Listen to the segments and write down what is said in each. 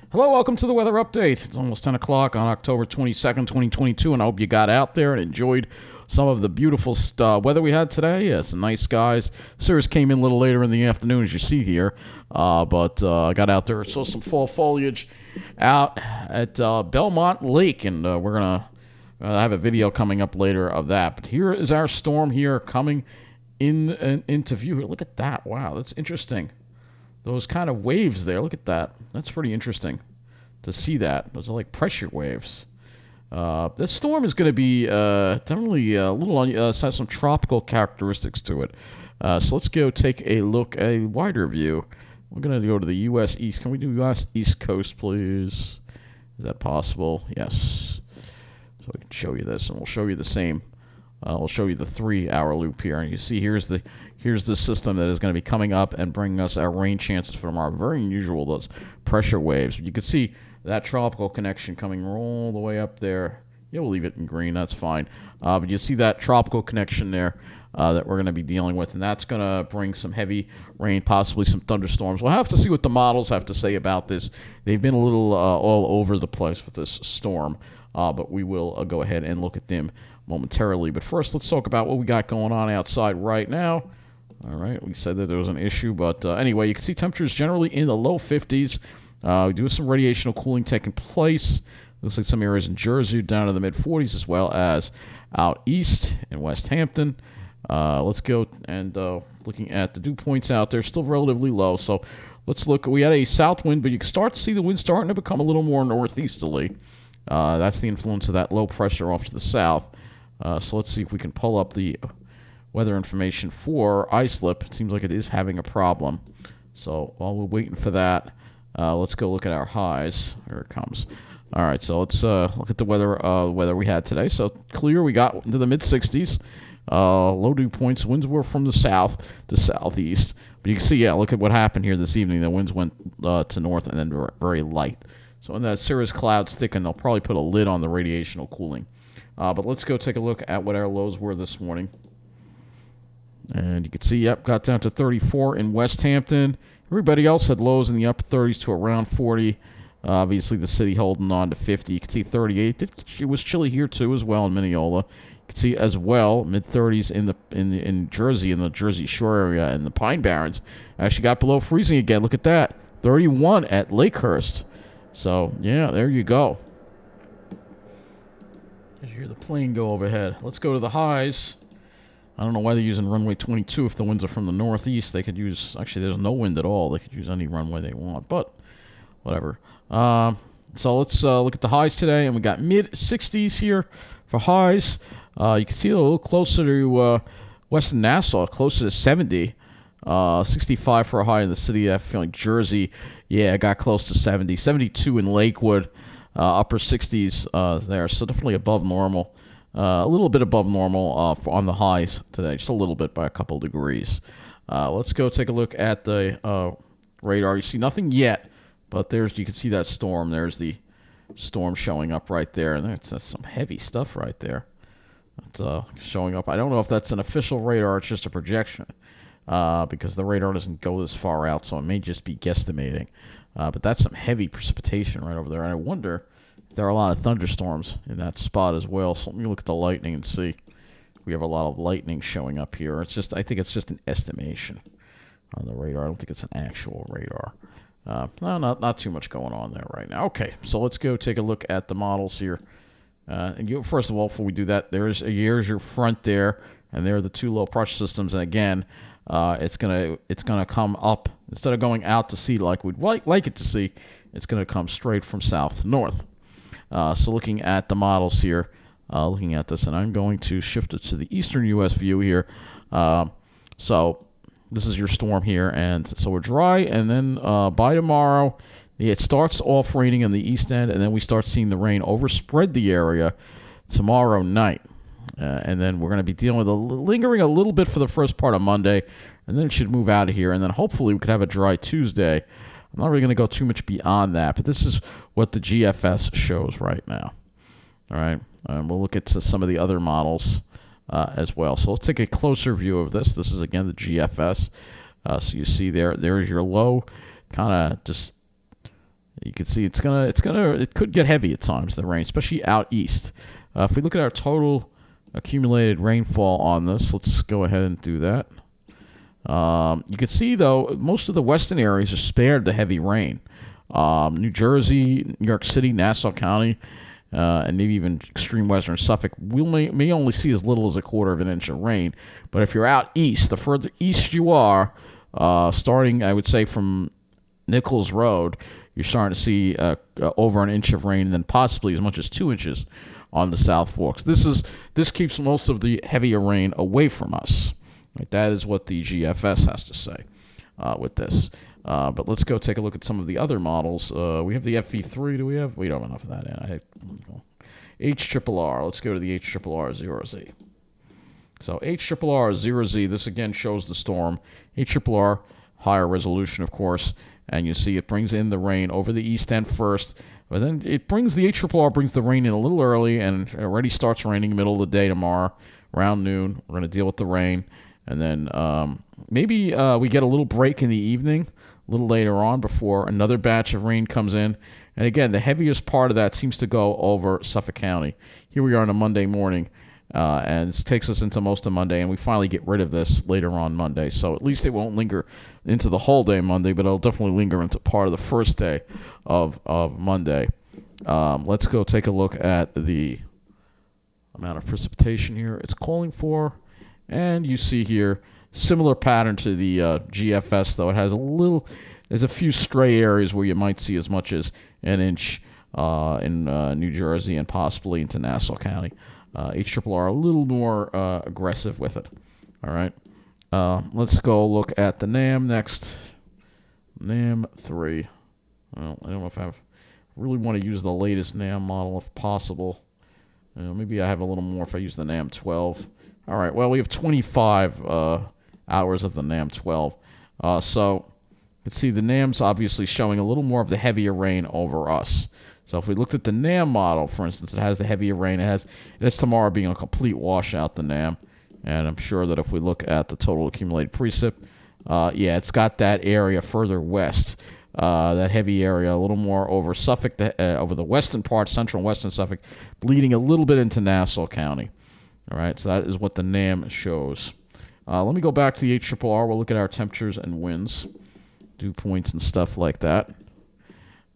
Hello, welcome to the weather update. It's almost 10 o'clock on October 22nd, 2022, and I hope you got out there and enjoyed some of the beautiful weather we had today. Yeah, some nice skies. Cirrus came in a little later in the afternoon, as you see here, but I got out there, saw some fall foliage out at Belmont Lake, and we're going to have a video coming up later of that. But here is our storm here coming into view. Look at that. Wow, that's interesting. Those kind of waves there. Look at that. That's pretty interesting to see that. Those are like pressure waves. This storm is going to be definitely a little has some tropical characteristics to it. So let's go take a look, a wider view. We're going to go to the U.S. East. Can we do U.S. East Coast, please? Is that possible? Yes. So I can show you this, and we'll show you the same. We'll show you the 3-hour loop here, and you see here's the system that is going to be coming up and bringing us our rain chances from our very unusual those pressure waves. You can see that tropical connection coming all the way up there. Yeah, we'll leave it in green. That's fine. But you see that tropical connection there that we're going to be dealing with, and that's going to bring some heavy rain, possibly some thunderstorms. We'll have to see what the models have to say about this. They've been a little all over the place with this storm, but we will go ahead and look at them momentarily. But first, let's talk about what we got going on outside right now. All right, we said that there was an issue, but anyway, you can see temperatures generally in the low 50s. We do have some radiational cooling taking place. Looks like some areas in Jersey down to the mid-40s, as well as out east in West Hampton. Let's go and looking at the dew points out there, still relatively low. So let's look. We had a south wind, but you can start to see the wind starting to become a little more northeasterly. That's the influence of that low pressure off to the south. So let's see if we can pull up the weather information for islip. It seems like it is having a problem. So while we're waiting for that, let's go look at our highs. Here it comes. All right, so let's look at the weather we had today. So clear, we got into the mid-60s. Low dew points. Winds were from the south to southeast. But you can see, yeah, look at what happened here this evening. The winds went to north and then very light. So when that cirrus clouds thicken, they'll probably put a lid on the radiational cooling. But let's go take a look at what our lows were this morning. And you can see, yep, got down to 34 in West Hampton. Everybody else had lows in the upper 30s to around 40. Obviously, the city holding on to 50. You can see 38. It was chilly here, too, as well in Mineola. You can see, as well, mid-30s in Jersey, in the Jersey Shore area, and the Pine Barrens. Actually got below freezing again. Look at that. 31 at Lakehurst. So, yeah, there you go. You hear the plane go overhead. Let's go to the highs. I don't know why they're using runway 22. If the winds are from the northeast, they could use... Actually, there's no wind at all. They could use any runway they want, but whatever. So let's look at the highs today, and we got mid-60s here for highs. You can see a little closer to western Nassau, closer to 70. 65 for a high in the city. I feel like Jersey, yeah, it got close to 70. 72 in Lakewood. Upper 60s there, so definitely above normal. A little bit above normal on the highs today, just a little bit by a couple degrees. Let's go take a look at the radar. You see nothing yet, but you can see that storm. There's the storm showing up right there, and that's some heavy stuff right there. It's showing up. I don't know if that's an official radar or it's just a projection, because the radar doesn't go this far out, so it may just be guesstimating. But that's some heavy precipitation right over there. And I wonder if there are a lot of thunderstorms in that spot as well. So let me look at the lightning and see. We have a lot of lightning showing up here. I think it's just an estimation on the radar. I don't think it's an actual radar. No, not too much going on there right now. Okay, so let's go take a look at the models here. And first of all, before we do that, here's your front there, and there are the two low pressure systems. And again, it's gonna come up instead of going out to sea like we'd like it to see. It's gonna come straight from south to north. So looking at the models here, looking at this, and I'm going to shift it to the eastern U.S. view here. So this is your storm here, and so we're dry, and then by tomorrow, it starts off raining in the east end, and then we start seeing the rain overspread the area tomorrow night. And then we're going to be dealing with lingering a little bit for the first part of Monday, and then it should move out of here. And then hopefully we could have a dry Tuesday. I'm not really going to go too much beyond that, but this is what the GFS shows right now. All right, and we'll look at some of the other models as well. So let's take a closer view of this. This is, again, the GFS. So you see there's your low, kind of just, You can see it could get heavy at times, the rain, especially out east. If we look at our total accumulated rainfall on this, let's go ahead and do that. You can see, though, most of the western areas are spared the heavy rain. New Jersey, New York City, Nassau County, and maybe even extreme western Suffolk, we may only see as little as a quarter of an inch of rain. But if you're out east, the further east you are, starting, I would say, from Nichols Road, you're starting to see over an inch of rain, and then possibly as much as 2 inches on the South Forks. This keeps most of the heavier rain away from us. Right? That is what the GFS has to say with this. But let's go take a look at some of the other models. We have the FV3. We don't have enough of that. HRRR. Let's go to the HRRR 0Z. So HRRR 0Z, this again shows the storm. HRRR, higher resolution, of course. And you see it brings in the rain over the east end first. But then the HRRR brings the rain in a little early, and it already starts raining middle of the day tomorrow, around noon. We're going to deal with the rain. And then maybe we get a little break in the evening, a little later on, before another batch of rain comes in. And again, the heaviest part of that seems to go over Suffolk County. Here we are on a Monday morning, and this takes us into most of Monday, and we finally get rid of this later on Monday. So at least it won't linger into the whole day Monday, but it'll definitely linger into part of the first day of Monday. Let's go take a look at the amount of precipitation here it's calling for. And you see here, similar pattern to the GFS, though. It has there's a few stray areas where you might see as much as an inch in New Jersey and possibly into Nassau County. HRRR a little more aggressive with it. All right. Let's go look at the NAM next. NAM 3. Well, I don't know if I really want to use the latest NAM model if possible. Maybe I have a little more if I use the NAM 12. All right, well, we have 25 hours of the NAM 12. So you can see the NAM's obviously showing a little more of the heavier rain over us. So if we looked at the NAM model, for instance, it has the heavier rain. It has tomorrow being a complete washout, the NAM. And I'm sure that if we look at the total accumulated precip, it's got that area further west, that heavy area, a little more over Suffolk, over the western part, central and western Suffolk, bleeding a little bit into Nassau County. All right, so that is what the NAM shows. Let me go back to the HRRR. We'll look at our temperatures and winds, dew points and stuff like that.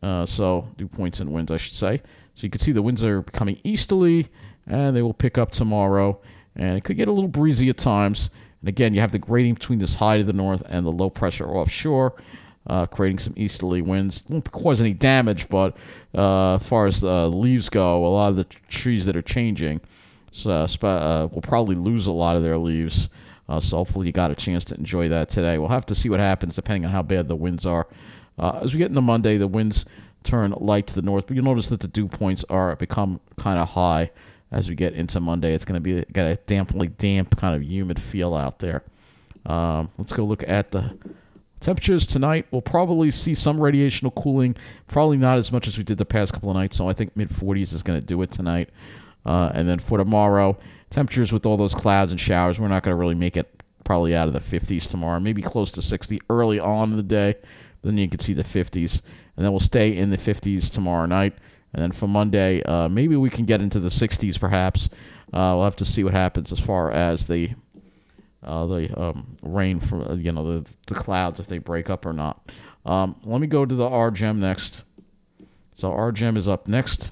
So dew points and winds, I should say. So you can see the winds are becoming easterly, and they will pick up tomorrow. And it could get a little breezy at times. And again, you have the gradient between this high to the north and the low pressure offshore, creating some easterly winds. Won't cause any damage, but as far as the leaves go, a lot of the trees that are changing will probably lose a lot of their leaves. So hopefully you got a chance to enjoy that today. We'll have to see what happens depending on how bad the winds are. As we get into Monday, the winds turn light to the north, but you'll notice that the dew points become kind of high as we get into Monday. It's going to got a damp kind of humid feel out there. Let's go look at the temperatures tonight. We'll probably see some radiational cooling, probably not as much as we did the past couple of nights, so I think mid-40s is going to do it tonight. And then for tomorrow, temperatures with all those clouds and showers, we're not going to really make it probably out of the 50s tomorrow, maybe close to 60 early on in the day. Then you can see the 50s, and then we'll stay in the 50s tomorrow night. And then for Monday, maybe we can get into the 60s perhaps. We'll have to see what happens as far as the rain from the clouds, if they break up or not. Let me go to the RGEM next. So RGEM is up next,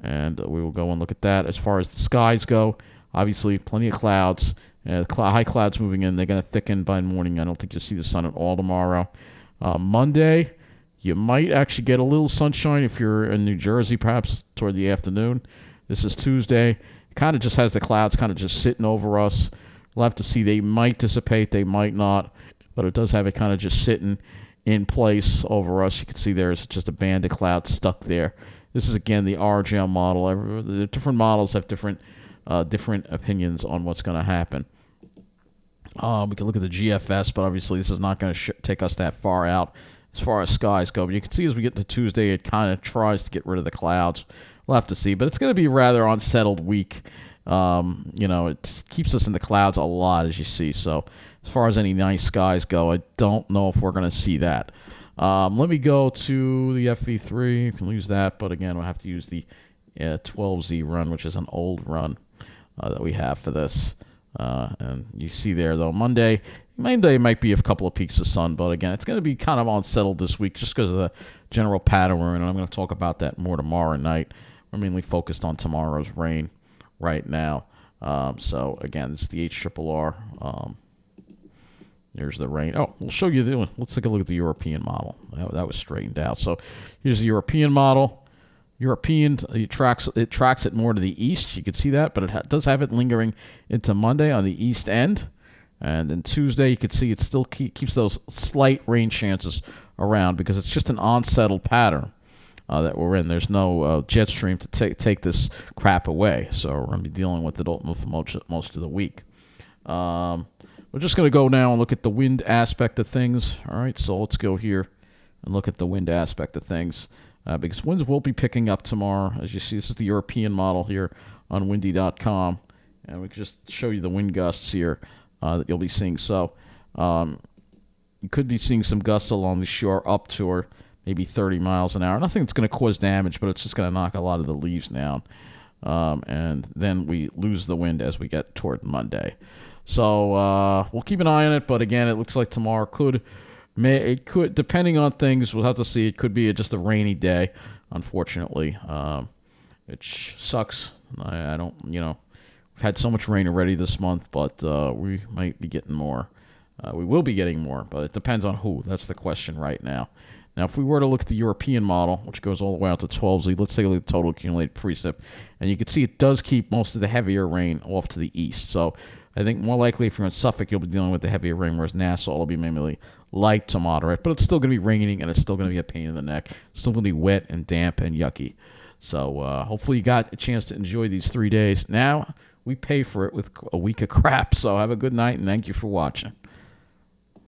and we will go and look at that. As far as the skies go, obviously plenty of clouds. High clouds moving in. They're going to thicken by morning. I don't think you'll see the sun at all tomorrow. Monday, you might actually get a little sunshine if you're in New Jersey, perhaps toward the afternoon. This is Tuesday. It kind of just has the clouds kind of just sitting over us. We'll have to see. They might dissipate. They might not. But it does have it kind of just sitting in place over us. You can see there's just a band of clouds stuck there. This is, again, the RGEM model. The different models have different opinions on what's going to happen. We can look at the GFS, but obviously this is not going to take us that far out as far as skies go. But you can see as we get to Tuesday, it kind of tries to get rid of the clouds. We'll have to see. But it's going to be a rather unsettled week. It keeps us in the clouds a lot, as you see. So as far as any nice skies go, I don't know if we're going to see that. Let me go to the FV3. You can use that, but again, we'll have to use the 12Z run, which is an old run that we have for this. And you see there, though, Monday might be a couple of peaks of sun, but again, it's going to be kind of unsettled this week just because of the general pattern we're in, and I'm going to talk about that more tomorrow night. We're mainly focused on tomorrow's rain right now. So again, this is the HRRR. There's the rain. Oh, we'll show you let's take a look at the European model. That was straightened out. So here's the European model. It tracks it more to the east. You can see that, but it does have it lingering into Monday on the east end. And then Tuesday, you can see it still keeps those slight rain chances around because it's just an unsettled pattern that we're in. There's no jet stream to take this crap away. So we're going to be dealing with it for most of the week. We're just going to go now and look at the wind aspect of things. All right, so let's go here and look at the wind aspect of things. Because winds will be picking up tomorrow. As you see, this is the European model here on windy.com. And we can just show you the wind gusts here that you'll be seeing. So you could be seeing some gusts along the shore up to or maybe 30 miles an hour. Nothing that's going to cause damage, but it's just going to knock a lot of the leaves down. And then we lose the wind as we get toward Monday. So we'll keep an eye on it. But again, it looks like tomorrow could, depending on things, we'll have to see. It could be just a rainy day, unfortunately. It sucks. I don't, we've had so much rain already this month, but we might be getting more. We will be getting more, but it depends on who. That's the question right now. Now, if we were to look at the European model, which goes all the way out to 12Z, let's take a look at the total accumulated precip. And you can see it does keep most of the heavier rain off to the east. So I think more likely if you're in Suffolk, you'll be dealing with the heavier rain, whereas Nassau will be mainly light to moderate. But it's still going to be raining, and it's still going to be a pain in the neck. It's still going to be wet and damp and yucky. So hopefully you got a chance to enjoy these 3 days. Now we pay for it with a week of crap. So have a good night, and thank you for watching.